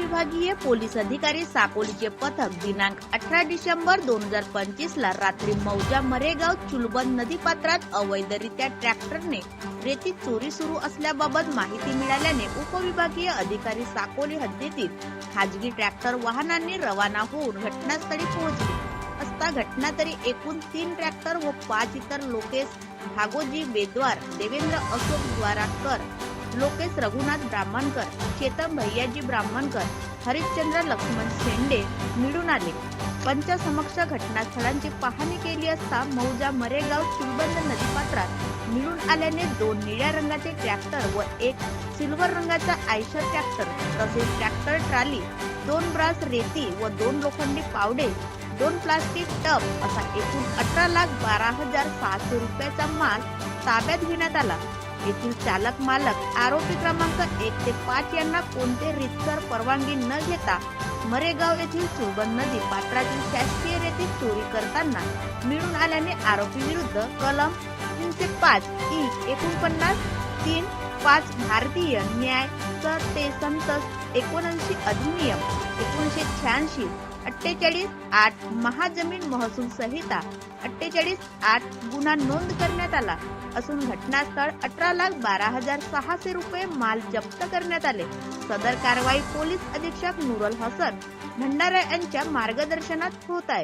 उपविभागीय पोलीस अधिकारी साकोलीचे पथक दिनांक 18 डिसेंबर 2025 ला रात्री मौजा मरेगाव चुलबंद नदीपात्रात अवैधरित्या ट्रॅक्टरने रेती चोरी सुरू असल्याबाबत माहिती मिळाल्याने उपविभागीय अधिकारी साकोली हद्दीतील खाजगी ट्रॅक्टर वाहनांनी रवाना होऊन घटनास्थळी पोहोचले असता घटनास्थळी एकूण 3 ट्रॅक्टर व 5 इतर लोकेश भागोजी बेद्वार, देवेंद्र अशोक द्वाराकर, लोकेश रघुनाथ ब्राह्मणकर, चेतन भैयाजी ब्राह्मणकर, हरिश्चंद्र लक्ष्मण शेंडे मिळून आले. पंचसमक्ष घटनास्थळांची पाहणी केली असता मौजा मरेगाव चुलबंद नदीपात्रात मिळून आल्याने 2 निळ्या रंगाचे ट्रॅक्टर व 1 सिल्वर रंगाचा आयशर ट्रॅक्टर तसेच ट्रॅक्टर ट्राली, 2 ब्रास रेती व 2 लोखंडी पावडे, 2 प्लास्टिक टब असा एकूण 18,12,600 रुपयाचा माल ताब्यात घेण्यात आला. येथील चालक मालक आरोपी क्रमांक 1 ते 5 यांना कोणते रीतसर परवानगी न घेता मरेगाव येथील चुलबंद नदी पात्रातील शासकीय रेती चोरी करताना मिळून आल्याने आरोपी विरुद्ध कलम 305 इ 49 3-5 भारतीय न्याय ते संतस 79 अधिनियम 1986 48-8 महाजमीन महसूल संहिता 48-8 गुन्हा नोंद करण्यात आला असून घटनास्थळ 18,12,600 रुपये माल जप्त करण्यात आले. सदर कारवाई पोलीस अधीक्षक नूरुल हसन भंडारा यांच्या मार्गदर्शनात होत आहे.